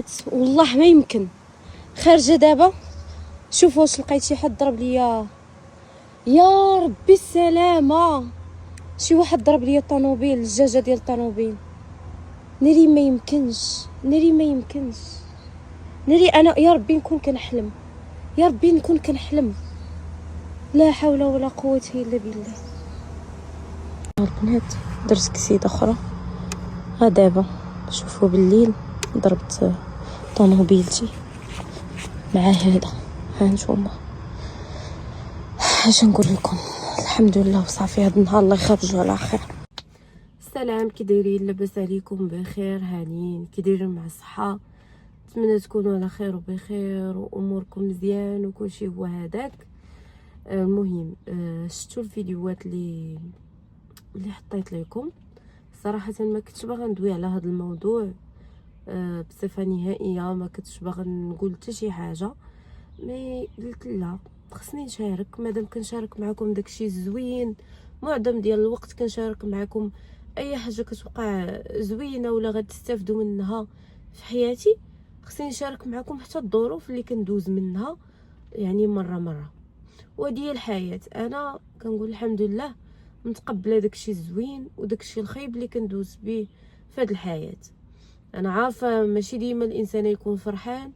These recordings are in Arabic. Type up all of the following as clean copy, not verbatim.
البنات والله ما يمكن. خارجه دابا شوفوا واش لقيت شي حد ضرب ليا، يا ربي السلامه، شي واحد ضرب ليا الطوموبيل، الجاجه ديال الطوموبيل. ناري ما يمكنش، ناري ما يمكنش، ناري انا يا ربي نكون كنحلم، يا ربي نكون كنحلم. لا حول ولا قوه الا بالله. البنات درت كسيده اخرى دابا شوفوا بالليل ضربت طوموبيلتي مع هذا. ها نتوما اش نقول لكم، الحمد لله وصافي. هذا النهار الله يخرجوا على خير. السلام، كي دايرين؟ لاباس عليكم؟ بخير؟ هانيين؟ كي دايرين مع الصحه؟ نتمنى تكونوا على خير وبخير واموركم مزيان وكلشي هو هذاك. المهم شفتوا الفيديوهات اللي حطيت لكم. صراحه ما كنتش باغا ندوي على هذا الموضوع بصفه نهائيه، ما كنتش باغا نقول حتى شي حاجه، مي قلت لا خصني نشارك. مادام كنشارك معكم داكشي الزوين، معظم ديال الوقت كنشارك معكم اي حاجه كتوقع زوينه ولا غتستافدوا منها في حياتي، خصني نشارك معكم حتى الظروف اللي كندوز منها، يعني مره. وهذه الحياه. انا كنقول الحمد لله متقبله داكشي الزوين وداكشي الخايب اللي كندوز به في هذه الحياه. انا عارفه ماشي ديما الانسان يكون فرحان،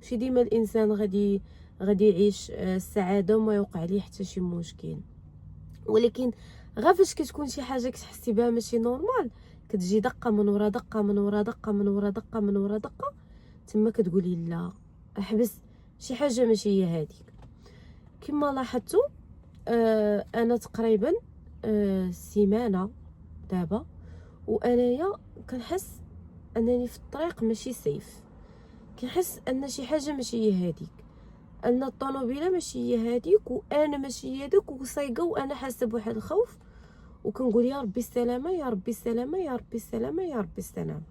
ماشي ديما الانسان غادي يعيش السعاده وما يوقع ليه حتى شي مشكل، ولكن غير فاش كتكون شي حاجه كتحسي بها ماشي نورمال، كتجي دقه من ورا دقه من ورا دقه من ورا دقه من ورا دقه، تما كتقولي لا احبس، شي حاجه ماشي هي هذيك. كما لاحظتوا انا تقريبا سيمانه دابا وانايا كنحس انني في الطريق ماشي سيف، كنحس ان شي حاجه ماشي هي هذيك، ان الطوموبيله ماشي هي هذيك وانا ماشي هي هذيك، وصايقه وانا حاسه بواحد الخوف وكنقول يا ربي السلامه يا ربي السلامه يا ربي السلامه يا ربي السلامه.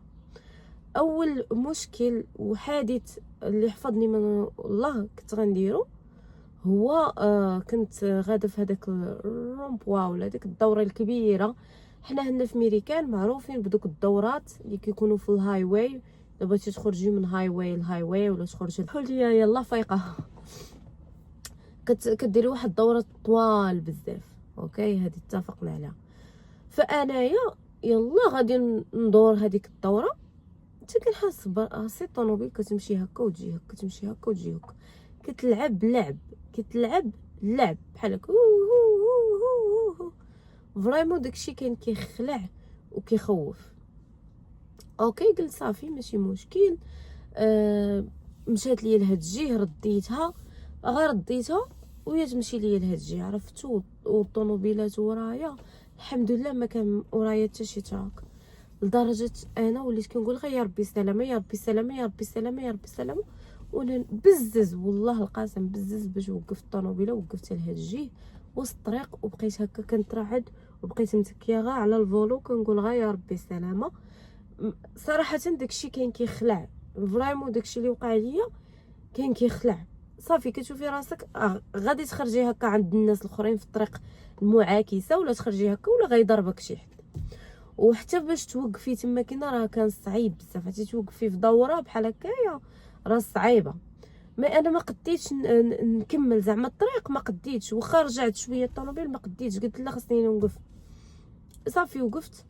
اول مشكل وحادث اللي حفظني من الله كنت غنديرو هو كنت غاده في هذاك الرومبوا ولا ديك الدوره الكبيره. حنا هنا في ميريكان معروفين بدوك الدورات اللي كيكونوا في الهاي واي، الا بغيتي تخرجي من هاي واي لهاي واي ولا تخرجي الحليه يلا فايقه كديري واحد الدوره طوال بزاف. اوكي هذه اتفقنا عليها. فانايا يلا غادي ندور هذيك الدوره، حتى كنحس براسي الطوموبيل كتمشي هكا وتجي هكا، تمشي هكا وتجي هكا، كتلعب لعب بحال هكا فريمون. داكشي كان كيخلع وكيخوف. اوكي قلت صافي ماشي مشكل. مشات ليا لهاد الجهه رديتها، غير رديتها وهي تمشي ليا لهاد الجهه، عرفتو، والطوموبيلات ورايا الحمد لله ما كان ورايا حتى شي تراك، لدرجه انا وليت كنقول غير يا ربي السلامه يا ربي السلامه يا ربي السلامه يا ربي السلامه. وانا بزز والله القاسم بزز باش وقفت الطوموبيله، وقفتها لهاد الجهه وسط الطريق وبقيت هكا كنترعد وبقيت متكيه غا على الفولو كنقول غير يا ربي السلامه. صراحه داكشي كان كيخلع فريمون، داكشي اللي وقع ليا كان كيخلع. صافي كتشوفي راسك غادي تخرجي هكا عند الناس الاخرين في الطريق المعاكسه، ولا تخرجي هكا ولا غيضربك شي حد. وحتى باش توقفي تما كاينه راه كان صعيب بزاف، حتى توقفي في دوره بحال هكايا راه صعيبه. ما انا ما قديتش نكمل زعما الطريق، ما قديتش، واخا رجعت شويه الطوموبيل ما قديتش، قلت لا خصني نوقف. صافي وقفت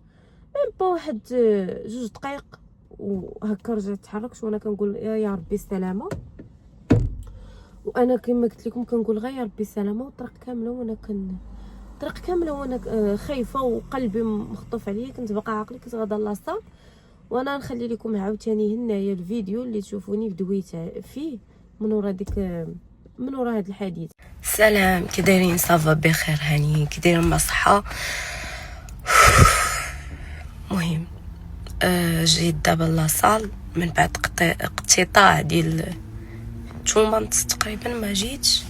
ميم با واحد 2 دقائق وهكا رجعت تحركت وانا كنقول يا ربي السلامه. وانا كما قلت لكم كنقول غير يا ربي السلامه، والطريق كامله وانا خايفه وقلبي مخطوف عليا. كنت باقا عاقله، كنت غادا لاصال. وانا نخلي لكم عاوتاني هنايا الفيديو اللي تشوفوني دويت فيه من ورا هذا الحديث. سلام، كي دايرين؟ صافا بخير؟ هاني كي دايرين؟ بصحه. مهم جيت دابا لاصال من بعد اقتطاع ديال 2 مانث تقريبا ما جيتش.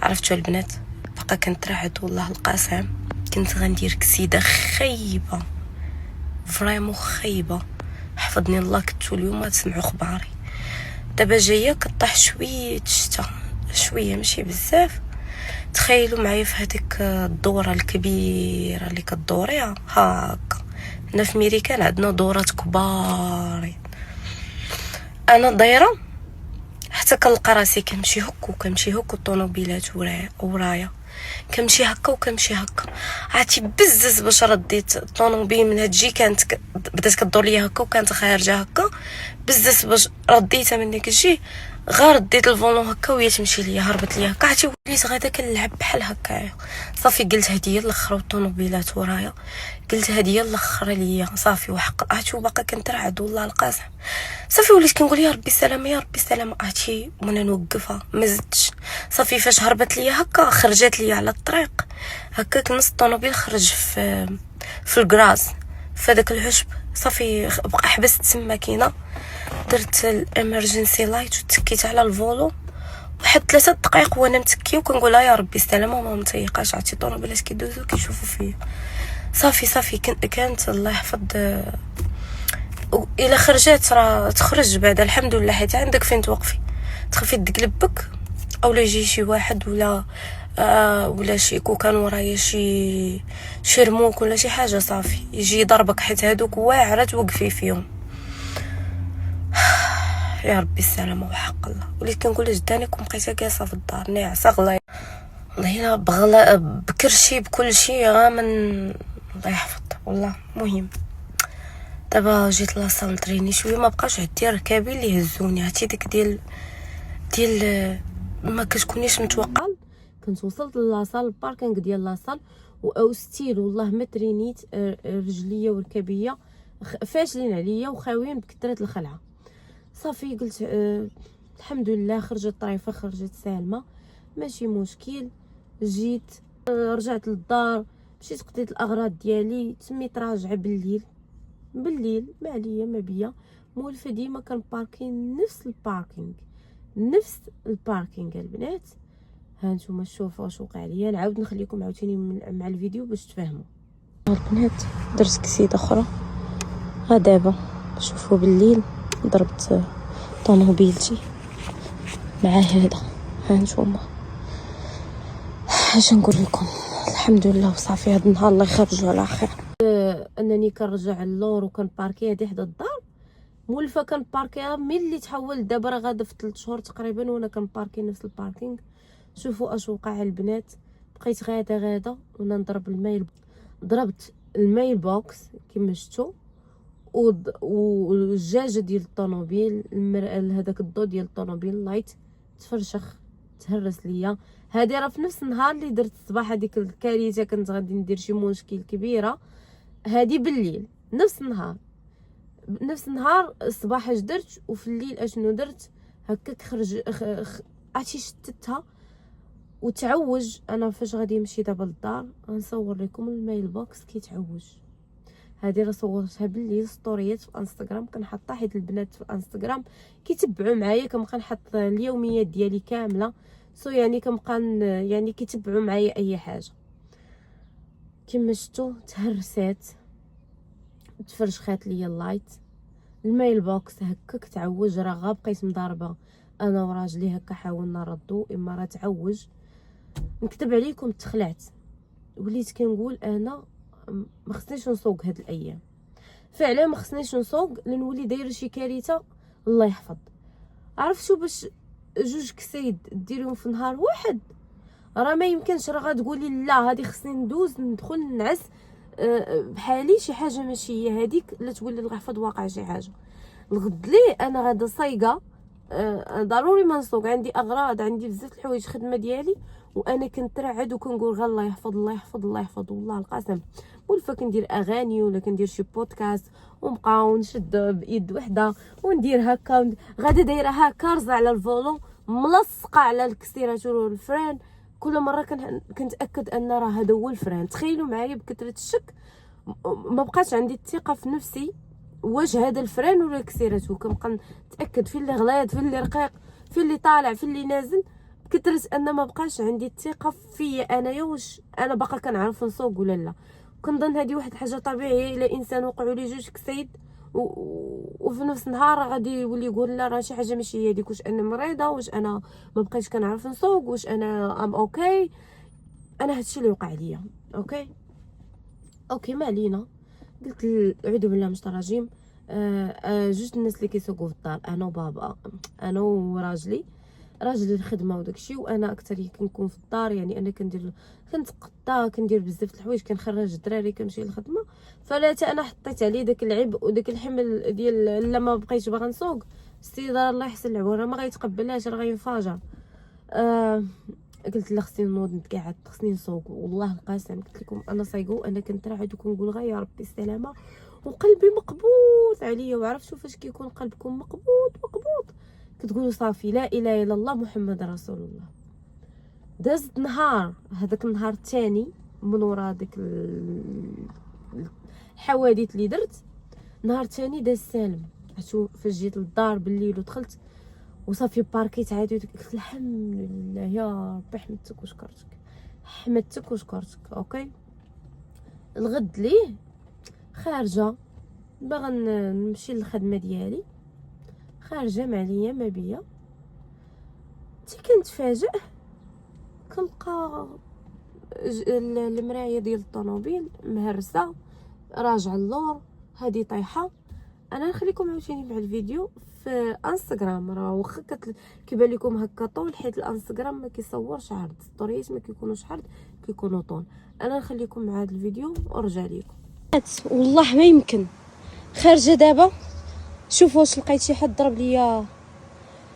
عرفتوا البنات بقى كنترعد والله القاسم، كنت غندير كسيده خايبه فريمون خايبه، حفظني الله. كنتو اليوم تسمعوا خباري. دابا جايه كطيح شويه الشتا، شويه ماشي بزاف. تخيلوا معايا في هذيك الدوره الكبيره اللي كدوريها هكا. هنا في ميريكان عندنا دورات كبار. انا دايره حتى كنلقى راسي كنمشي هكا وكنمشي هكا الطوموبيلات ورايا كنمشي هكا وكنمشي هكا. عرفتي بزز باش رديت الطوموبيل من هاد الجي كانت بدات كدور ليا هكا وكانت خارجه هكا. بزز باش رديتها من ديك الجي غير رديت الفولون هكا وهي تمشي ليا هربت ليا هكا. عرفتي وليت غادا كنلعب بحال هكايا. صافي قلت هادي هي الاخر والطوموبيلات ورايا قلت هادي هي الاخر ليا صافي وحق. عرفتي وباقا كنترعد والله القاسم. صافي وليت كنقول يا ربي السلامه يا ربي السلامه. عرفتي وانا نوقفها ما زدتش. صافي فاش هربت ليا هكا خرجت ليا على الطريق هكاك نص الطوموبيل خرج في الكراز في داك العشب. صافي بقى حبست تما كاينه. درت الامرجنسي لايت وتكيت على الفولو واحد 3 دقائق وانا متكيه وكنقول يا ربي السلامه وما متيقاش. عرفتي الطوموبيلات كيدوزو كيشوفوا فيا. صافي كانت الله يحفظ. الا خرجت راه تخرج بعدا الحمد لله حيت عندك فين توقفي. تخفي تقلبك اولا يجي شي واحد ولا شي كان ورايا شي رموك ولا شي حاجه صافي يجي يضربك حيت هادوك واعره توقفي فيهم. يا ربي السلامه وحق الله. وليت كنقول جدانيكم بقيت جالسه في الدار ناعسه غلايه والله بغلا بكرشي بكل شيء من الله يحفظ والله. مهم دابا جيت لاصال نتريني شويه ما بقاش عندي ركابي اللي يهزوني. عرفتي ديك ديال ما كتكونيش متوقع. كنت وصلت لاصال الباركينغ ديال لاصال واوستيل والله ما ترينيت. رجليا وركابيه فاشلين عليا وخاويين بكثره الخلعه. صافي قلت الحمد لله خرجت طريفه خرجت سالمه ماشي مشكل. جيت رجعت للدار مشيت قضيت الاغراض ديالي تميت راجعه بالليل ما عليا ما بيا. مولفه ديما كان باركين نفس الباركينغ البنات. ها نتوما شوفوا واش وقع ليا. نعاود نخليكم عاوتاني مع الفيديو باش تفهموا. البنات درت كسيده اخرى ها دابا شوفوا بالليل ضربت طوموبيلتي مع هذا. ها نتوما اش نقول لكم الحمد لله وصافي. هذا النهار الله يخرجوا على خير. انني كنرجع اللور وكنباركي هادي حدا الدار. مولفه كنباركيها ملي تحول دابا راه غادا في 3 شهور تقريبا وانا كنباركي نفس الباركينغ. شوفوا اش وقع البنات. بقيت غادا وانا نضرب المايل. ضربت المايل بوكس كما شفتوا والجاجه ديال الطوموبيل هذاك الضو ديال الطوموبيل لايت تفرشخ تهرس ليا. هادي راه في نفس النهار اللي درت الصباح هذيك الكارثه كنت غادي ندير شي مشكل كبيره. هادي بالليل نفس النهار الصباح اش درت وفي الليل اشنو درت هكاك خرج عرفتي شتتها وتعوج. انا فاش غادي نمشي دابا للدار غنصور لكم المايل بوكس كيتعوج. هذه راه صورتها بالليل ستوريات في انستغرام كنحطها حيت البنات في انستغرام كيتبعوا معايا كنبقى نحط اليوميات ديالي كامله يعني كنبقى يعني كيتبعوا معايا اي حاجه. كما شفتوا تهرسات تفرشخات ليا اللايت. المايل بوكس هكاك تعوج راه غا بقيت مضاربه انا وراجلي هكا حاولنا نردو اما راه تعوج. نكتب عليكم تخلعت وليت كنقول انا ما خصنيش نسوق هاد الايام. فعلا ما خصنيش نسوق لنولي دايره شي كارثه الله يحفظ. عرفتوا باش 2 كسيد ديرهم في نهار واحد راه ما يمكنش. راه غتقولي لا هادي خصني ندوز ندخل نعس بحالي شي حاجه ماشي هي هذيك لا تولي الله يحفظ واقع شي حاجه. الغد ليه انا غادا صايقه ضروري ما نسوق. عندي اغراض عندي بزاف الحوايج خدمه ديالي وانا كنترعد وكنقول غير الله يحفظ الله يحفظ الله يحفظ والله القسم. ولفا كندير اغاني ولا كندير شي بودكاست ونبقاو نشد بايد وحده وندير هكا غادا دايره هكا رزع على الفولون ملصقه على الكسيراتور والفران. كل مره كنتاكد ان راه هذا هو الفران. تخيلوا معايا بكثره الشك ما بقاش عندي الثقه في نفسي واش هذا الفران ولا الكسيراتور. كنبقى نتاكد في اللي غليظ في اللي رقيق في اللي طالع في اللي نازل بكثره ان ما بقاش عندي الثقه فيا انايا واش انا باقا كنعرف نسوق ولا لا. كنظن هذه واحد حاجه طبيعيه الا انسان وقعوا لي 2 كسيد وفي نفس النهار غادي يولي يقول لا راه شي حاجه ماشي هي هذيك. واش انا مريضه واش انا ما بقيتش كنعرف نسوق واش انا اوكي. انا هادشي اللي وقع ليا اوكي ما علينا. قلت اعوذ بالله من الشيطان الرجيم. جوج الناس اللي كيسوقوا في الدار، انا وبابا، انا وراجلي، راجلي الخدمه وداكشي، وانا اكثر كنكون في الدار. يعني انا كنتقطع، كندير بزاف د الحوايج، كنخرج الدراري، كنمشي للخدمه. فلا حتى انا حطيت عليه داك العبء وداك الحمل ديال لا ما بقيتش باغا نسوق. السيده الله يحسن العبوه ما غيتقبلهاش، راه غينفجر. قلت لا خصني نوض نتقعد، خصني نسوق. والله القاسم قلت لكم انا صايقو، انا كنترعد وكنقول غير يا ربي السلامه، وقلبي مقبوض عليا. وعرفتوا فاش كيكون قلبكم مقبوض كتقولوا صافي لا اله الا الله محمد رسول الله. دازت نهار، هذاك النهار الثاني من ورا ديك الحوادث اللي درت، نهار ثاني داز سالم. عرفتوا فاش جيت للدار بالليل ودخلت وصافي باركيت عادي، قلت الحمد لله يا ربي، حمدتك وشكرتك. اوكي. الغد ليه خارجه باغا نمشي للخدمه ديالي، خارجه ما عليا ما بيا، كنتفاجئ كنلقى المرايه ديال الطوموبيل مهرسه، راجع اللور، هذه طايحه. انا نخليكم عاوتاني مع الفيديو في انستغرام، راه واخا كيبان لكم هكا طول، حيت الانستغرام ما كيصورش عرض، ستوريات ما كيكونوش عرض، كيكونوا طول. انا نخليكم مع هذا الفيديو ورجع لكم. والله ما يمكن خارجه دابا، شوفوا واش لقيت شي حد ضرب ليا،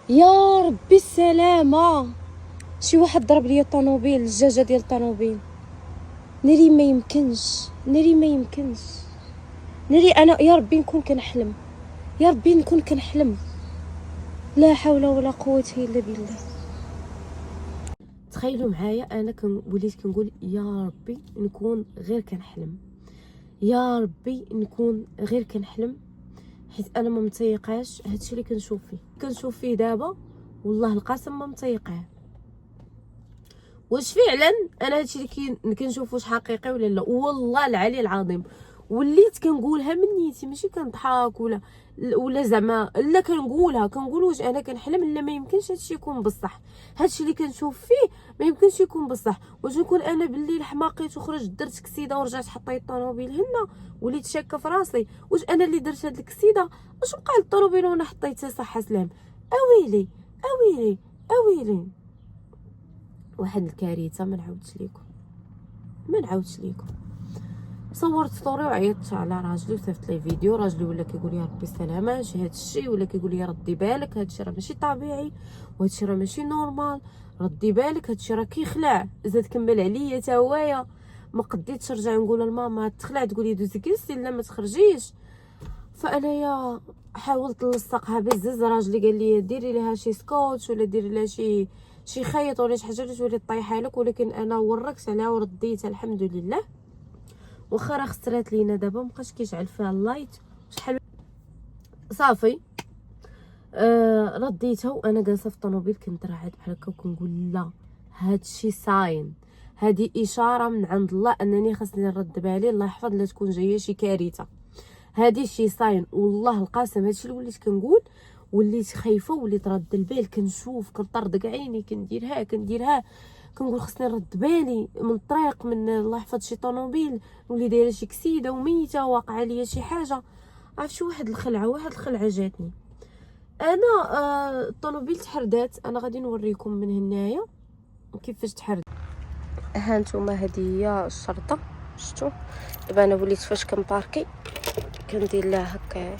يا ربي السلامه، شي واحد ضرب ليا الطوموبيل، الجاجه ديال الطوموبيل. ناري ما يمكنش، ناري انا يا ربي نكون كنحلم، لا حول ولا قوه الا بالله. تخيلوا معايا، انا وليت كنقول يا ربي نكون غير كنحلم، حيت انا ما متيقاش هادشي اللي كنشوف فيه دابا. والله القسم ما متيقاه. واش فعلا انا هادشي اللي كنشوف واش حقيقي ولا لا؟ والله العلي العظيم وليت كنقولها من نيتي، ماشي كنضحك ولا زعما لا، كنقول واش انا كنحلم؟ لا ما يمكنش هادشي يكون بصح، هادشي اللي كنشوف فيه ما يمكنش يكون بصح. واش نكون انا بالليل حماقيت وخرجت درت كسيده ورجعت حطيت الطوموبيل هنا، وليت شاكه في راسي واش انا اللي درت هاد الكسيده؟ واش وقع للطوموبيل وانا حطيتها صحه سلام؟ اويلي واحد الكارثه. ما نعاودش ليكم. صورت ستوري وعيطت على راجلي وصيفط ليه فيديو. راجلي ولا كيقول يا ربي السلامه، شي هادشي، ولا كيقول لي ردي بالك، هادشي راه ماشي طبيعي، وهادشي راه ماشي نورمال، ردي بالك، هادشي راه كيخلع. زاد كمل عليا تا هوايا، ما قديتش نرجع نقول لماما تخلع، تقول لي دوزي كيسي لا ما تخرجيش. فانايا حاولت نلصقها بزز. راجلي قال لي ديري لها شي سكوتش ولا ديري لها شي خيط ولا شي حاجه اللي تولي طيحها لك، ولكن انا وركت عليها ورديتها الحمد لله. واخا راه خسرات لينا دابا، مابقاش كيشعل فيها اللايت شحال صافي. رديتها وانا جالسه في الطوموبيل كنترعد بحال هكا وكنقول لا، هادشي ساين، هذه اشاره من عند الله انني خاصني نرد بالي، الله يحفظ لا تكون جايه شي كارثه، هادي شي ساين. والله القاسم هادشي اللي وليت كنقول، وليت خايفه، وليت رد البال، كنشوف كنطردق عيني، كنديرها كنقول خصني نرد بالي من الطريق، من الله يحفظ شي طوموبيل نولي دايره شي كسيده وميته واقع ليا شي حاجه. عرفت شي واحد الخلعه جاتني انا. الطوموبيل تحردات. انا غادي نوريكم من هنايا كيفاش تحرد. ها نتوما هذه هي الشرطه، شفتوا دابا انا وليت فاش كنباركي كندير لها هكا،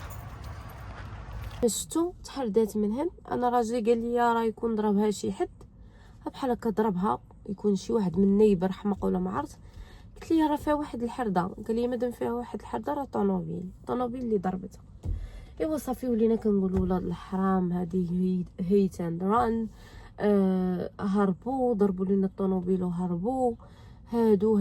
شفتوا تحردات من هنا. انا راجلي قال لي راه يكون ضربها شي حد بحال هكا، ضربها يكون شي واحد من النيبر حمق ولا ما عرفت. قلت لي راه فيها واحد الحرده، قال لي مادام فيها واحد الحرده راه طوموبيل اللي ضربتها. ايوا صافي ولينا كنقولوا ولاد الحرام هذه هيت اند ران، هربوا ضربوا لنا الطوموبيل وهربوا، هادو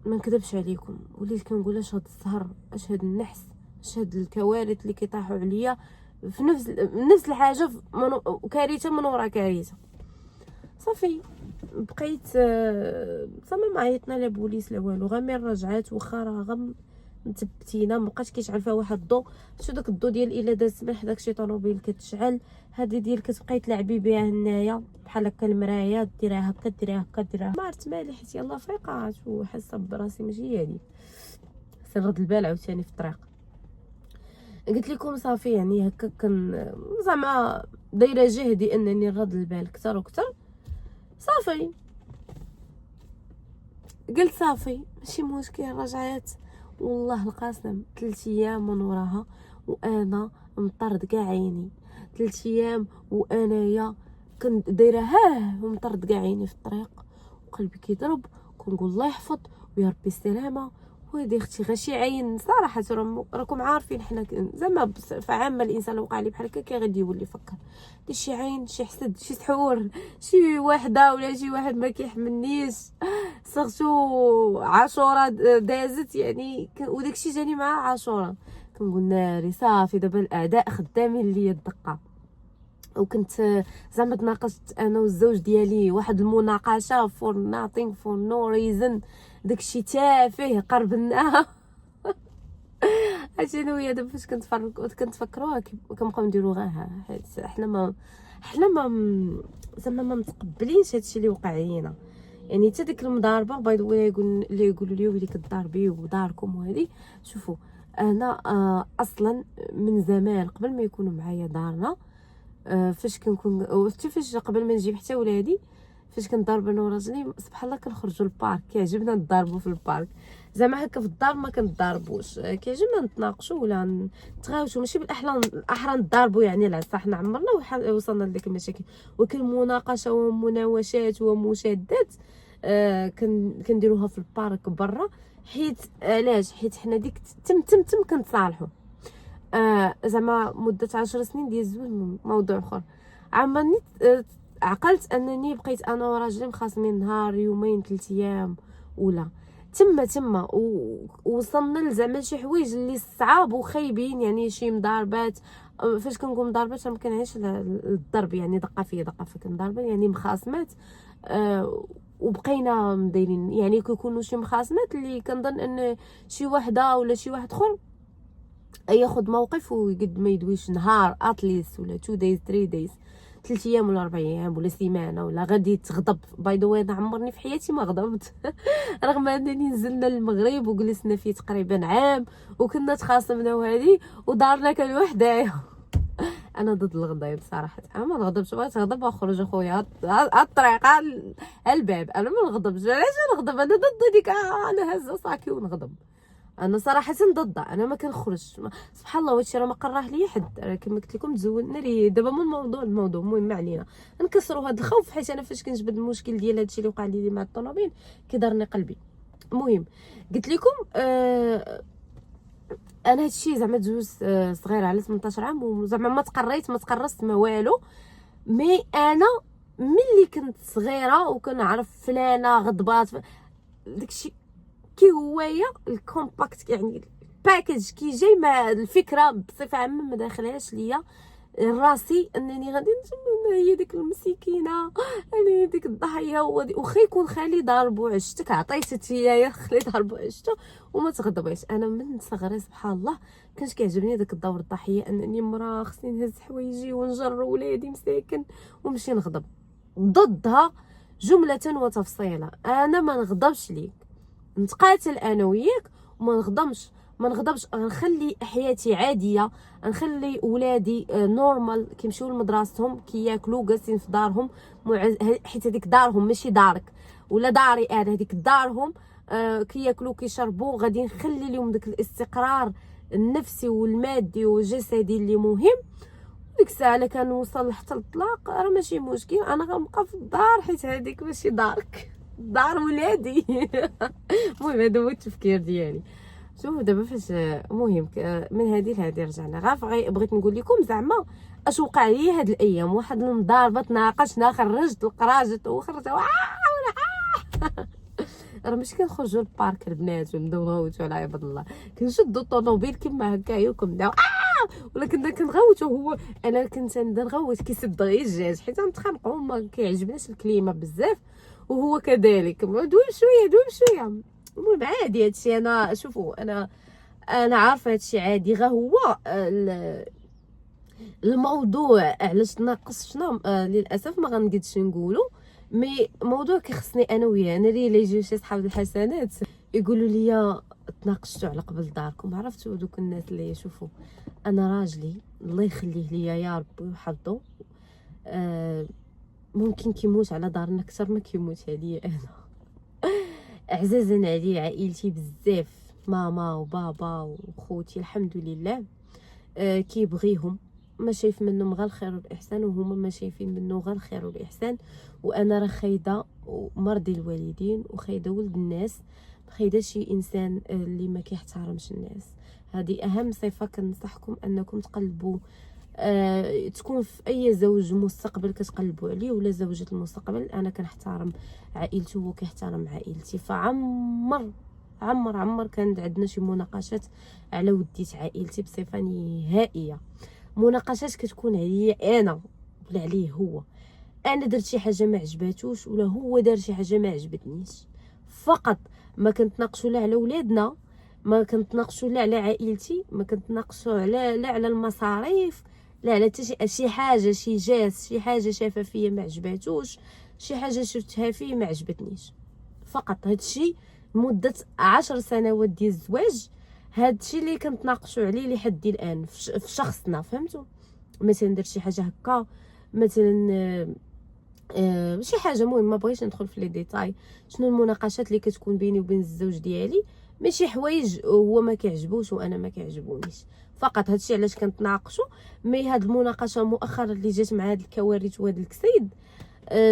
ما نكذبش عليكم. وليت كنقول اش هاد الزهر، اش هاد النحس، اش هاد الكوارث اللي كيطيحوا عليا في نفس الحاجه، كارثه من ورا كارثه. صافي بقيت صافي ما عيطنا لا بوليس لا والو، غير من رجعات واخا راه غير مثبتينا، مابقاش كيشعل فيها واحد الضو. شو داك الضو ديال الا داز من حداك شي طوموبيل كتشعل، هذه ديال كتبقاي تلعبي بها هنايا بحال هكا المرايه، ديريها هكا ما عرفت مالي، حيت يلاه فايقه وحاسه براسي ماشي هي هادي. نرد البال عاوتاني في الطريق. قلت لكم صافي يعني هكا زعما دايره جهدي انني نرد البال اكثر واكثر. صافي قلت صافي ماشي مشكل. رجعت والله القاسم 3 ايام من وراها وانا مطرد كاع عيني. 3 ايام وانايا كنت دايره ومطرد كاع عيني في الطريق وقلبي كيضرب، كنقول الله يحفظ ويا ربي السلامه. وهادي اختي غير شي عين صراحه، راكم عارفين حنا زعما بصفه عامه الانسان لو وقع ليه بحال هكا كي غادي يولي يفكر دي شي عين، شي حسد، شي سحور، شي وحده ولا شي واحد ما كيحملنيش. صغتو عاشوره دازت يعني وداكشي جاني مع عاشوره. كنقول ناري صافي دابا الاعداء خدامين ليا الدقه. وكنت زعما تناقشت انا والزوج ديالي واحد المناقشه فور ناثينغ فور نو ريزن، داكشي تافه قربناه. عرفتي انا ويا دابا فاش كنتفكروها كنبقاو نديرو غير حيت حنا ما زعما ما متقبلينش هادشي اللي وقع لينا. يعني حتى ديك المضاربه باي ذا واي اللي يقولوا لي ولي كضاربي وداركم وهذه. شوفوا انا اصلا من زمان قبل ما يكونوا معايا دارنا، فاش كنكون حتى فاش قبل ما نجيب حتى ولادي، فاش كنضرب انا وراجلي سبحان الله كنخرجوا للبارك. كيعجبنا نضربوا في البارك، زعما هكا في الدار ما كنضربوش. كيعجبنا نتناقشوا ولا نتغاوشوا، ماشي بالاحرى نضربوا يعني العصا. حنا عمرنا وصلنا لديك المشاكل، ولكن مناقشه ومناوشات ومشادات كنديروها في البارك برا. حيت علاش؟ حيت حنا ديك تم كنتصالحوا. زعما مده 10 سنين ديال الزواج موضوع اخر. عمرني عقلت انني بقيت انا وراجلي مخاصمين نهار يومين 3 ايام ولا تما وصلنا لزعما شي حوايج اللي صعاب وخايبين، يعني شي مضاربات. فاش كنقول مضاربات ما كنعنيش الضرب يعني دقه فيك مضاربه يعني مخاصمات. وبقينا مدايرين يعني كيكونوا شي مخاصمات اللي كنظن ان شي وحده ولا شي واحد اخر ياخذ موقف ويقد ما يدويش نهار اتليست ولا 2 دايز 3 دايز 3 ايام ولا 4 ايام ولا سيمانه ولا غادي تغضب. باي ذا واي عمرني في حياتي ما غضبت رغم انني نزلنا للمغرب وجلسنا فيه تقريبا عام وكنا تخاصمنا وهذه ودارنا كان وحدايا. انا ضد الغضب صراحه. انا ما نغضبش، بغيت نغضب اخرج اخويا الطريق الباب. انا ما نغضبش. علاش نغضب؟ انا ضد ديك انا هزه صاكي ونغضب. انا صراحه ضدها. انا ما كنخرجش سبحان الله. وهادشي راه ما قراه لي حد. كما قلت لكم تزولنا لي دابا من الموضوع المهم ما علينا نكسروا هذا الخوف. حيت انا فاش كنجبد المشكل ديال هادشي اللي وقع لي مع الطوموبيل كيضرني قلبي. المهم قلت لكم انا هادشي زعما تزوج صغيره على 18 عام وزعما ما تقرصت ما والو. مي انا ملي كنت صغيره وكنعرف فلانه غضبات داكشي كي هوايا الكومباكت يعني الباكيج كي جاي مع الفكره بصفه عامه ما داخلهاش ليا راسي انني غادي نجم هي ديك المسكينه انا ديك الضحيه وخا يكون خالي ضاربو عشتك عطيتي يا خلي ضاربو عشتو وما تغضبيش. انا من صغري سبحان الله كانش كيعجبني داك الدور الضحيه، انني مرا خصني نهز حوايجي ونجر ولادي مساكن ونمشي نغضب. ضدها جمله وتفصيلا. انا ما نغضبش ليك، نتقاتل انا وياك وما نغضبش نخلي حياتي عاديه، نخلي ولادي نورمال كيمشيو لمدرستهم كياكلوا جالسين في دارهم حيت هذيك دارهم ماشي دارك ولا داري انا، هذيك دارهم كياكلوا كيشربوا. غادي نخلي لهم داك الاستقرار النفسي والمادي والجسدي اللي مهم. ديك الساعه الا كان وصل حتى الطلاق راه ماشي مشكل، انا غنبقى في الدار حيت هذيك ماشي دارك دار ولادي. المهم هذا هو التفكير ديالي. شوفوا دابا فاش مهم من هذه لهذه رجعنا غير بغيت نقول لكم زعما اش وقع لي هاد الايام. واحد المضاربه تناقشنا خرجت القراجت وخرجت راه ماشي كنخرجوا للبارك البنات ونبداو نغوتوا على عباد الله. كنشدوا الطوموبيل كما هكايا وكنبداو ولا كنا كنغوتوا. هو انا كنت نغوت كيسد غير الجاج حيت نتخانقوا ما كيعجبناش الكليمه بزاف وهو كذلك دوي بشويه. المهم عادي هادشي. انا شوفوا انا عارفه هادشي عادي. غير هو الموضوع علاش تناقشنا للاسف ما غنقدش نقولوا. مي موضوع كيخصني انا وياه. انا اللي يجيو شي صحاب الحسنات يقولوا لي تناقشتوا على قبل داركم. عرفتوا دوك الناس اللي يشوفوا انا راجلي الله يخليه ليا يا ربي ويحفظو ممكن كيموت على دارنا اكثر ما كيموت عليا انا. عزازا علي عائلتي بزاف، ماما وبابا وخوتي الحمد لله. كيبغيهم، ما شايف منهم غير الخير والاحسان، وهما ما شايفين منه غير الخير والاحسان. وانا راه خايده ومرضي الوالدين وخايده ولد الناس، خايده شي انسان اللي ما كيحترمش الناس. هذه اهم صفه كنصحكم انكم تقلبوا. تكون في اي زوج مستقبل كتقلبوا عليه ولا زوجة المستقبل. انا كنحترم عائلته وهو كيحترم عائلتي. عمر كانت عندنا شي مناقشات على وديت عائلتي بصفه نهائيه. مناقشات كتكون عليا انا ولا عليه هو. انا درت شي حاجه ما عجباتوش ولا هو دار شي حاجه ما عجبتنيش فقط. ما كنتناقشوا لا على ولادنا، ما كنتناقشوا لا على عائلتي، ما كنتناقشوا لا على المصاريف، لا على حتى شي حاجه، شي جاس، شي حاجه شافها فيا ما عجباتوش، شي حاجه شفتها فيه ما عجبتنيش فقط. هادشي مده 10 سنوات ديال الزواج، هادشي اللي كنتناقشوا عليه لحد الان في شخصنا. فهمتوا؟ مثلا درت شي حاجه هكا، مثلا شي حاجه مهم، ما بغيتش ندخل في لي ديتاي. شنو المناقشات اللي كتكون بيني وبين الزوج ديالي؟ ماشي حوايج هو ما كيعجبوش وانا ما كيعجبونيش فقط. هادشي علاش كنتناقشوا. مي هاد المناقشه مؤخرا اللي جات مع هاد الكوارث وهاد الكسيد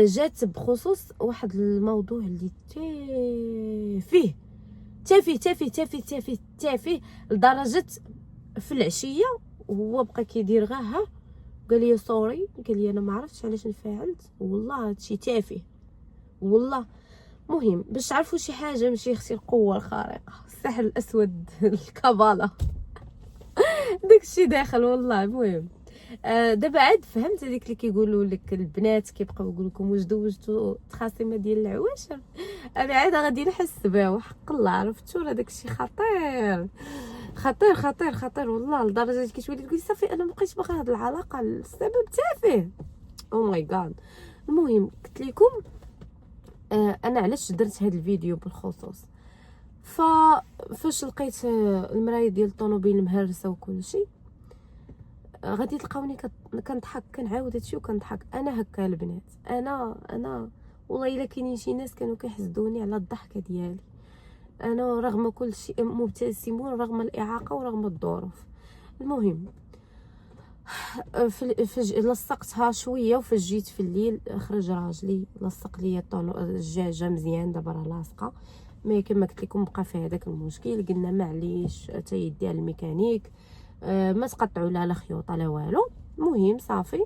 جات بخصوص واحد الموضوع اللي تافه لدرجه في العشيه وهو بقى كيدير غير ها، قال لي سوري، قال لي انا ما عرفتش علاش انفعلت، والله هادشي تافه والله. مهم باش تعرفوا شي حاجه ماشي اختي القوه الخارقه، السحر الاسود الكابالا داكشي داخل والله. المهم دابا عاد فهمت هذيك اللي كيقولوا لك البنات كيبقاو يقول لكم واش دوزتوا التخاصيمه ديال العواشر. انا عاد غادي نحس بها وحق الله. عرفتوا راه داكشي خطير خطير خطير خطير والله، لدرجه كتولي تقولي صافي انا مابقيتش باغا هاد العلاقه السبب تافه. او ماي جاد. المهم قلت لكم انا علاش درت هذا الفيديو بالخصوص. فاش لقيت المرايه ديال الطوموبيل مهرسه وكل شيء، غادي تلقاوني كنضحك، كنعاود هادشي وكنضحك. انا هكا البنات، انا والله الا كاينين شي ناس كانوا كيحسدوني على الضحكه ديالي. انا رغم كل شيء مبتسمون رغم الاعاقه ورغم الظروف. المهم لصقتها شويه وفاش جيت في الليل خرج راجلي لصق لي الدجاجه مزيان. دابا راه لاصقه، مي كما قلت لكم بقى فيها داك المشكل. قلنا معليش تيديها الميكانيك، ما تقطعوا لها لا خيوطه لا والو. المهم صافي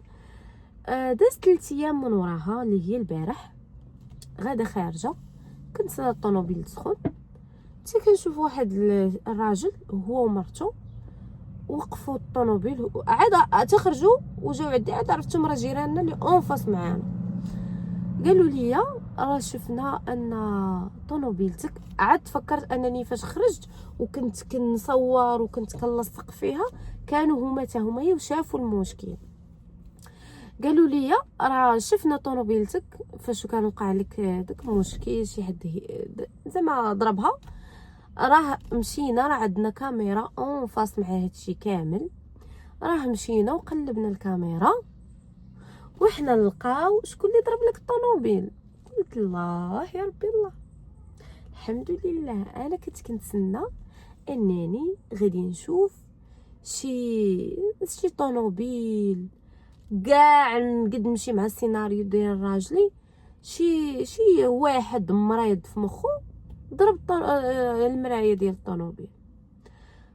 دازت 3 ايام من وراها اللي هي البارح. غاده خارجه كنت الطوموبيل تسخن، حتى كنشوف واحد الراجل هو ومرته وقفوا الطوموبيل عاد تخرجوا وجاو عندي. عاد عرفتهم راه جيراننا اللي اونفاس معانا، قالوا لي راه شفنا ان طوموبيلتك. عاد تفكرت انني فاش خرجت وكنت كنصور وكنت كنلصق فيها كانوا هما حتى هما وشافوا المشكل. قالوا لي راه شفنا طوموبيلتك فاش كان وقع لك داك المشكل، شي حد زعما ضربها. راه مشينا، راه عندنا كاميرا اون فاس مع هادشي كامل. راه مشينا وقلبنا الكاميرا وحنا نلقاو شكون اللي ضرب لك الطوموبيل. قلت الله يا ربي الله، الحمد لله. انا كنت كنتسنى انني غادي نشوف شي طوموبيل كاع نقد نمشي مع السيناريو ديال راجلي. شي واحد مريض في مخو ضرب المرايه ديال الطوموبيل.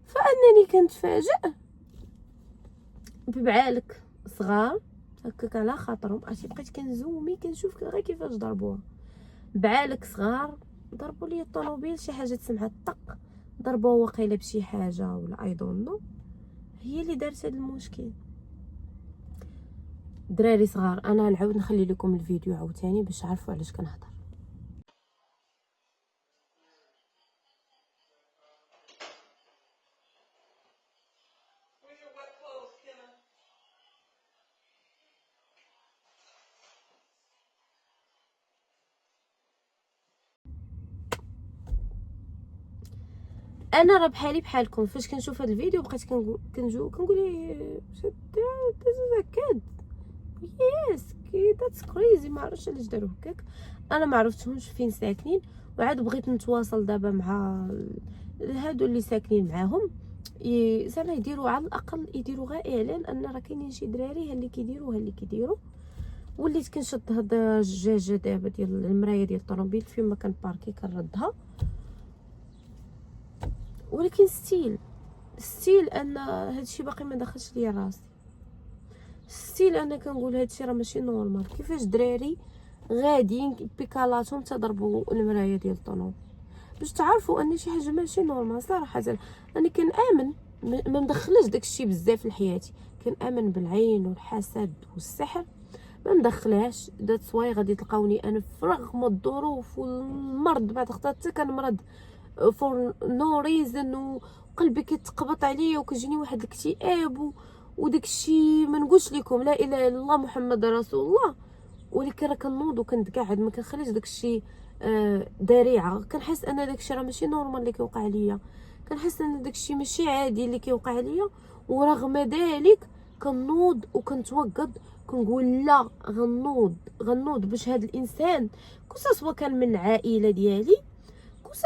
فانني كنتفاجئ ببعالك صغار هكاك على خاطرهم. عرفتي بقيت كنزومي كنشوف غير كيفاش ضربوها. بعالك صغار ضربوا لي الطوموبيل، شي حاجه تسمعت طق، ضربوه واقيلا بشي حاجه ولا اي دون نو، هي اللي دارت هذا المشكل. دراري صغار، انا نعاود نخلي لكم الفيديو عاوتاني باش تعرفوا علاش كنهضر. انا راه بحالي بحالكم، فاش كنشوف هذا الفيديو بقيت كنقول كاد يس كي ذاتس كريزي. ما عرفتش علاش داروا هكاك، انا ما عرفتهمش فين ساكنين، وعاد بغيت نتواصل دابا مع هادو اللي ساكنين معاهم زعما يديروا على الاقل يديروا غير اعلان ان راه كاينين شي دراري ها اللي كيديروا. وليت كنشد هاد الجاجه دابا ديال المرايه ديال الطوموبيل فين ما كان باركي كنردها، ولكن ستيل ان هادشي باقي ما دخلش ليا راسي. ستيل انا كنقول هادشي راه ماشي نورمال. كيفاش دراري غاديين بيكالاتهم تضربوا المرايه ديال الطوموبيل باش تعرفوا ان شي حاجه ماشي نورمال. صراحه انا كنامن ما مدخلش داكشي بزاف لحياتي، كنامن بالعين والحسد والسحر، ما مدخلاش. ذات واي غادي تلقاوني انا في رغم الظروف والمرض بعد حتى كنمرض فور نو ريزن، وقلبي كيتقبط عليا وكيجيني واحد الاكتئاب وداكشي ما نقولش لكم لا اله الا الله محمد رسول الله. ولكن راه كنوض وكنتقعد ما كنخليش داكشي ذريعه. كنحس ان داكشي راه ماشي نورمال اللي كيوقع ليا، كنحس ان داكشي ماشي عادي اللي كيوقع ليا، ورغم ذلك كنوض وكنتوقد كنقول لا غنوض باش هذا الانسان سواء كان من العائله ديالي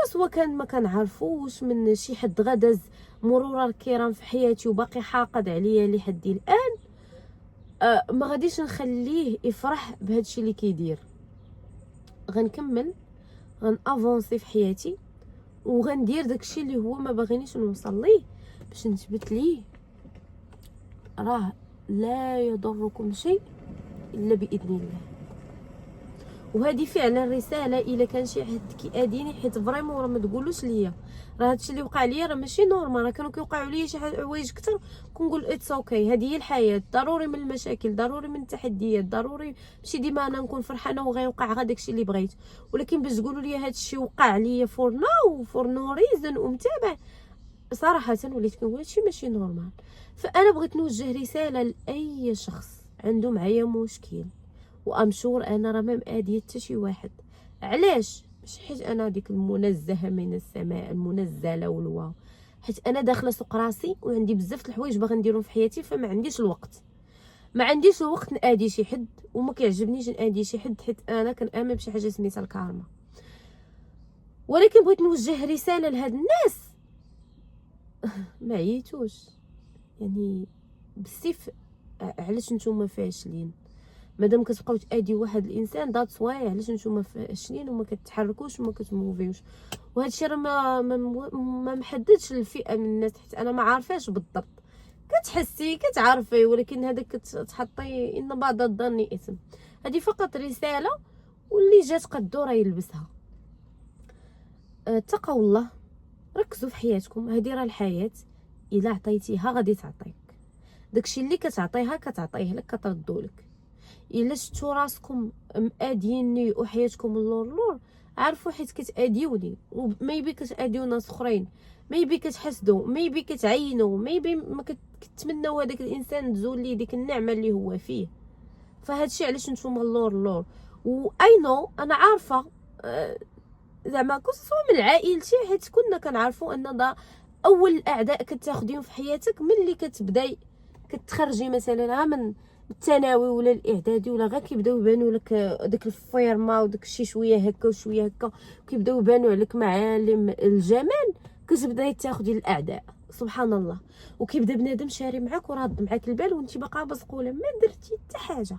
سواء كان ما كنعرفوش من شي حد غداز مرور الكرام في حياتي وباقي حاقد عليا لحد الان، ما غاديش نخليه يفرح بهادشي اللي كيدير. غنكمل غنافونسي في حياتي وغندير داكشي اللي هو ما باغينيش نوصل ليه باش نثبت ليه راه لا يضركم شيء الا باذن الله. وهذه فعلا رساله الا كان شي حد كيأذيني، حيت فريمون راه ما تقولوش ليا راه هادشي اللي وقع ليا راه ماشي نورمال، راه كانوا كيوقعوا ليا شي حوايج كثر كنقول اتس اوكي. هذه هي الحياه، ضروري من المشاكل، ضروري من التحديات، ضروري ماشي ديما انا نكون فرحانه وغيوقع غير داكشي اللي بغيت. ولكن باش تقولوا لي هادشي وقع ليا فور نو ريزن ومتابع، صراحه وليت كنقول هادشي ماشي نورمال. فانا بغيت نوجه رساله لاي شخص عنده معايا مشكل، وامشور انا راه ما ماديه حتى شي واحد. علاش؟ ماشي حيت انا ديك المنزهه من السماء المنزله والواو، حيت انا داخله سوق راسي وعندي بزاف د الحوايج باغا نديرهم في حياتي، فما عنديش الوقت نادي شي حد، وما كيعجبنيش نادي شي حد حيت انا كنامن بشي حاجه سميتها الكارما. ولكن بغيت نوجه رساله لهاد الناس ما عييتوش يعني بالسيف. علاش نتوما فاشلين؟ مادام كتبقاو تادي واحد الانسان ذاتس واي علاش نتوما فاشلين وما كتحركوش وما كتموفيوش. وهذا الشيء راه ما محددش الفئه من الناس، حيت انا ما عارفاش بالضبط. كتحسي كتعرفي، ولكن هذاك كتحطي ان بعض الظن اثم. هذه فقط رساله، واللي جات قدو راه يلبسها. اتقوا الله، ركزوا في حياتكم. هذه راه الحياه، الا عطيتيها غادي تعطيك داكشي اللي كتعطيه لك كتردولك. الا شفتوا راسكم ماديني وحياتكم اللور عرفوا حيت كتاديوني، وميبي كتاديو ناس اخرين، ميبي كتحسدوا، ميبي كتعينوا، ميبي ما كتمناو هذاك الانسان تزول ليه ديك النعمه اللي هو فيه. فهادشي علاش نتوما اللور واي نو انا عارفه زعما سواء من عائلتي، حيت كنا كنعرفوا ان دا اول الاعداء كتاخديهم في حياتك ملي كتبداي كتخرجي مثلا من الثانوي ولا الاعدادي، ولا غير كيبداو يبانوا لك داك الفيرما وداك الشيء شويه هكا وشويه هكا، كيبداو يبانوا عليك معالم الجمال، كتبداي تاخدي الاعداء. سبحان الله. وكيبدا بنادم شاري معاك وراد معاك البال وانت باقا بزقوله، ما درتي حتى حاجه،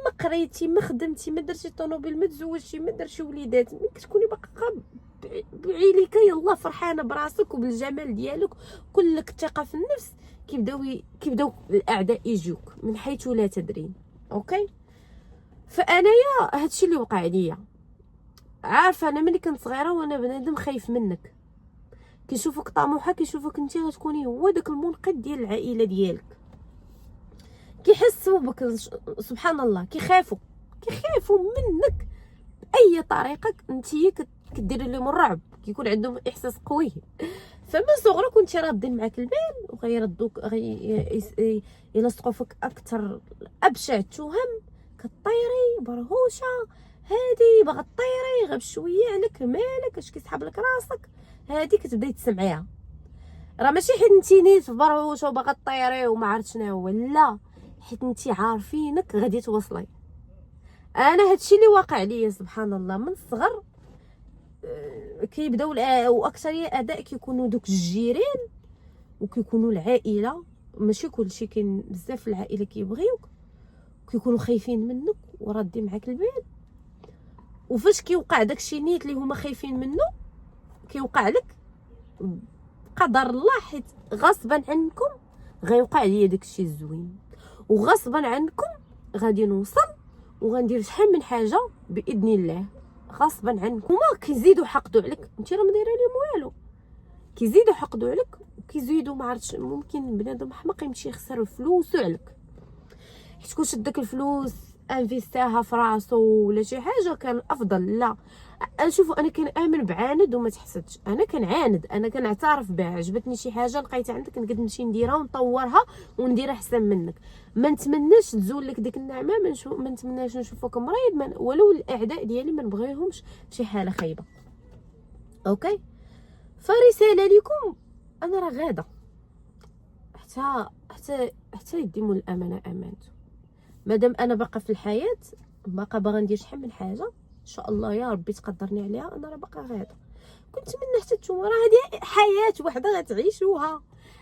ما قريتي، ما خدمتي، ما درتي طوموبيل، ما تزوجتي، ما درتي وليدات، ملي كتكوني باقا بعيليك يلا فرحانه براسك وبالجمال ديالك كلك الثقه في النفس، كيبداو الاعداء يجوك من حيث لا تدرين. اوكي. فانايا هادشي اللي وقع ليا، عارفه انا ملي كنت صغيره وانا بنادم خايف منك، كيشوفوك طموحه، كيشوفوك انت غتكوني هو داك المنقذ ديال العائله ديالك، كيحسوا بك. سبحان الله. كيخافوا منك باي طريقه انتي كديري لهم الرعب، كيكون عندهم احساس قوي. فمن صغرك كنتي رادين معاك البال وغيردوك يلصقوا فيك اكثر ابشع التهم، كطيري برهوشه، هادي باغا طيري غير بشويه عليك، مالك اش كيسحب لك راسك. هادي كتبداي تسمعيها. راه ماشي حيت انتي نيت في برهوش وباغا طيري وما عرفت شنو هو، لا، حيت انتي عارفينك غادي توصلي. انا هادشي اللي واقع ليا سبحان الله من الصغر. كيبداو واكثريه الاعداء كيكونوا دوك الجيران وكيكونوا العائله. ماشي كلشي، كاين بزاف في العائله كيبغيوك وكيكونوا خايفين منك ورادين معاك البال. وفاش كيوقع داكشي نيت اللي هما خايفين منه كيوقع لك قدر الله، حيت غصبا عنكم غيوقع ليا داكشي الزوين، وغصبا عنكم غادي نوصل وغندير شحال من حاجه باذن الله. غصبا عنكم هما كيزيدوا حقدوا عليك، انت راه ما دايره لهم والو، كيزيدوا حقدوا عليك وكيزيدوا ما عرفتش. ممكن بنادم حماق يمشي يخسر فلوسو عليك، حيت كون شد داك الفلوس انفيستاها في راسو ولا شي حاجه كان افضل. لا، شوفوا انا كنامن بعاند وما تحسدش. انا كنعاند، انا كنعترف بها. عجبتني شي حاجه لقيتها عندك نقد نمشي نديرها ونطورها ونديرها احسن منك. ما نتمناش تزول لك ديك النعمه، ما نتمناش نشوفك مريض، ولو الاعداء ديالي ما نبغيهمش شي حاله خايبه. اوكي، فرساله لكم، انا راه غاده حتى يديموا الامانه امانته. مادام انا باقا في الحياه، باقا باغا ندير شحال من حاجه ان شاء الله يا ربي تقدرني عليها، انا راه باقا غاده. كنت من حتى نتوما راه هذه حياه وحده غتعيشوها.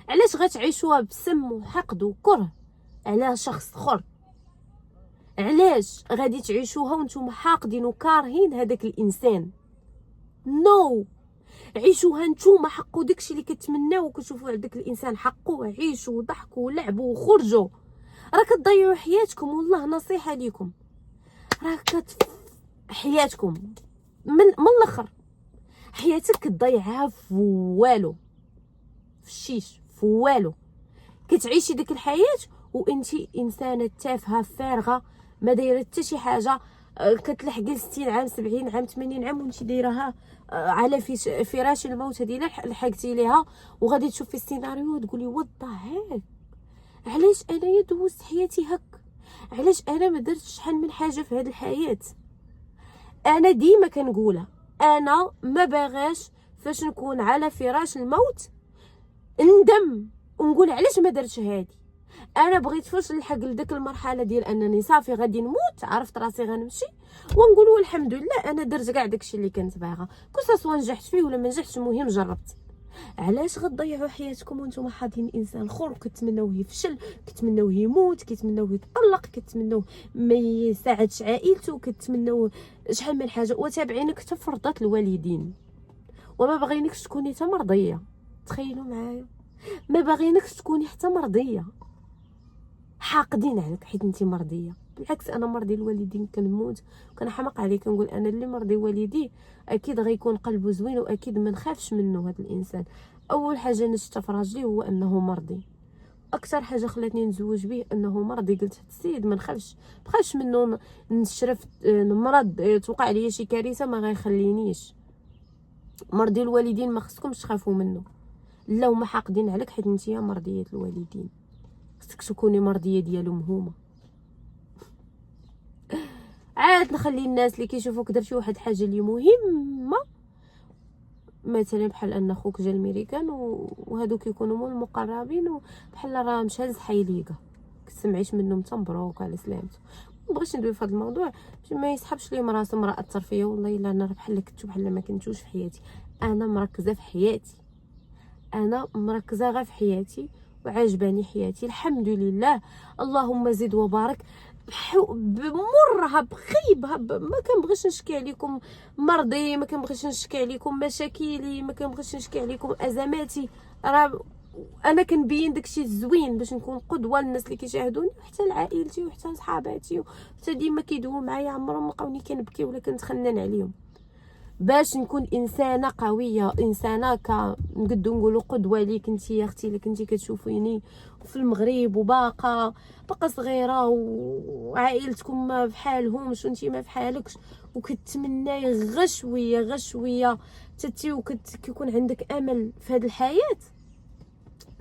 علاش غتعيشوها بسم وحقد وكره على شخص اخر؟ علاش غادي تعيشوها وانتم حاقدين وكارهين هذاك الانسان؟ نو، عيشوها نتوما، حقوا داكشي اللي كتمناو وكتشوفوا عند داك الانسان، حقوه، عيشوا وضحكوا ولعبوا وخرجوا. راه كتضيعوا حياتكم، والله نصيحه ليكم، راه حياتكم من الاخر حياتك كتضيعها في والو، في الشيش، في والو. كتعيشي ديك الحياه وانتي انسانه تافهه فارغه ما دايره حتى شي حاجه. كتلحقي 60 عام 70 عام 80 عام وانتي دايرها على فراش الموت ديالها، لحقتي ليها وغادي تشوفي السيناريو وتقولي وضع هاك. علاش انايا دوزت حياتي هك؟ علاش انا ما درتش شحال من حاجه في هذه الحياه؟ انا ديما كنقولها، انا ما باغاش فاش نكون على فراش الموت ندم ونقول علاش ما درتش هادي. انا بغيت فاش نلحق لديك المرحله ديال انني صافي غادي نموت، عرفت راسي غنمشي ونقول الحمد لله انا درت كاع داكشي اللي كنت باغا، كون سوا نجحت فيه ولا ما نجحتش، المهم جربت. علاش غتضيعوا حياتكم وانتم حاطين انسان اخر كتمناوه يفشل، كتمناوه يموت، كتمناوه يتطلق، كتمناوه ما يساعدش عائلته، كتمناوه شحال من حاجه، وتابعينك حتى فرضات الوالدين، وما باغيينكش تكوني حتى مرضيه. تخيلوا معايا، ما باغيينكش تكوني حتى مرضيه، حاقدين عليك حيت انت مرضيه. بالعكس انا مرضي الوالدين كنموت وكنحماق عليه، كنقول انا اللي مرضي والديه اكيد غيكون قلبه زوين واكيد ما نخافش منه. هذا الانسان اول حاجه نشتا في راجلي هو انه مرضي، اكثر حاجه خلاتني نتزوج به انه مرضي. قلت هاد السيد ما نخافش منه، نشرف نمرض توقع ليا شي كارثه ما غيخلينيش. مرضي الوالدين ما خصكمش تخافوا منه، لا هما حاقدين عليك حيت نتيا مرضيه الوالدين، خصك تكوني مرضيه ديالهم هما. عاد نخلي الناس اللي كيشوفوك درتي واحد الحاجه اللي مهمه، مثلا بحال ان خوك جا الميريكان وهادو كيكونوا مول المقربين بحال راه مشى لزحيليكا، كتسمعيش منهم حتى مبروك على سلامته. مبغيتش ندوي في هذا الموضوع باش ما يسحبش ليا راسو امراه الترفيه. والله الا انا بحال كنتو بحال ما كنتوش في حياتي، انا مركزه في حياتي، انا مركزه غير في حياتي وعجباني حياتي الحمد لله. اللهم زد وبارك. بمرها بخيبها ما كنبغيش نشكي عليكم مرضي، ما كنبغيش نشكي عليكم مشاكلي، ما كنبغيش نشكي عليكم ازماتي. راه انا كنبين داكشي الزوين باش نكون قدوه للناس اللي كيشاهدوني وحتى لعائلتي وحتى صحاباتي وحتى ديما كيدويو معايا عمرهم لقاوني كنبكي ولا كنتخنن عليهم، باش نكون انسانه قويه، انسانه نقدو نقولوا قدوه ليك انت يا اختي اللي كنتي كتشوفيني في المغرب وباقا صغيره وعائلتكم ما بحالهمش وانت ما بحالكش وكتمناي غشويه تتي وكيكون عندك امل في هذه الحياه،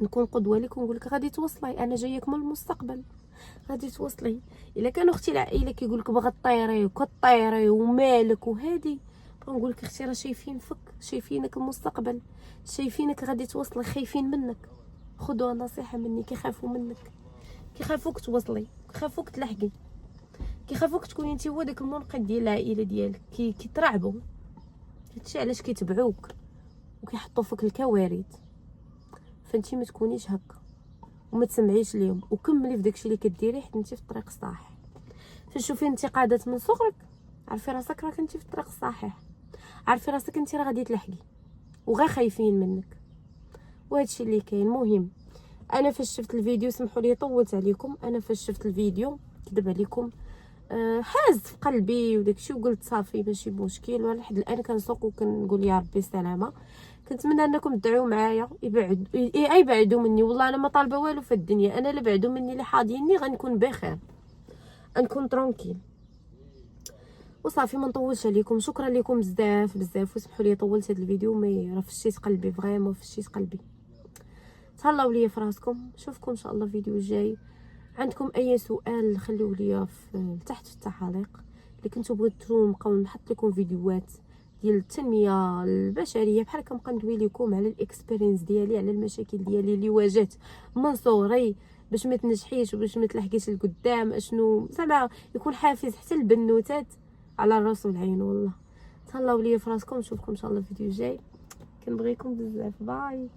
نكون قدوه لك ونقول لك غادي توصلي، انا جايك من المستقبل غادي توصلي. الا كانوا اختي العائله كيقول لك باغا طيري وكطيري ومالك وهادي، نقول لك اختي راه شايفين فيك، شايفينك المستقبل، شايفينك غادي توصلي، خايفين منك. خذوها نصيحه مني، كيخافوا منك، كيخافوك توصلي، كيخافوك تلحقي، كيخافوك تكوني انت هو داك المنقذ ديال العائله ديالك. كيترعبوا. هادشي علاش كيتبعوك وكيحطوا فيك الكوارث. فانتي ما تكونيش هكا وما تسمعيش ليهم، وكملي في داكشي اللي كديري حيت انت في الطريق الصحيح. فشوفي انتقادات من صغرك، عرفي راسك راك انت في الطريق الصحيح، عرفي راسك انت راه غادي تلحقي، وغا خايفين منك. وهادشي اللي كاين. مهم انا فاش شفت الفيديو، سمحوا لي طولت عليكم، انا فاش شفت الفيديو كذب عليكم حاز في قلبي وداكشي، وقلت صافي ماشي مشكل. ولحد الان كنسوق وكنقول يا ربي السلامه. كنتمنى انكم تدعوا معايا يبعدوا مني. والله انا ما طالبه والو في الدنيا، انا اللي بعدوا مني اللي حاضيني غنكون بخير، غنكون ترونكيل وصافي. ما نطولش عليكم. شكرا لكم بزاف بزاف، وسمحوا لي طولت هذا الفيديو، مي راه فشيت قلبي فريمون، فشيت قلبي. تهلاو ليا في راسكم، نشوفكم ان شاء الله الفيديو الجاي. عندكم اي سؤال خليوه ليا في تحت في التعاليق. اللي كنتو بغيتو نبقاو نحط لكم فيديوهات ديال التنميه البشريه، بحال كنبقى ندوي لكم على الاكسبيرينس ديالي، على المشاكل ديالي اللي واجهت من صغري باش ما تنجحيش وباش ما تلحقيش لقدام، اشنو زعما يكون حافز حتى البنوتات على الراس والعين. والله تهلاو ليا في راسكم، نشوفكم ان شاء الله الفيديو الجاي. كنبغيكم بزاف. باي.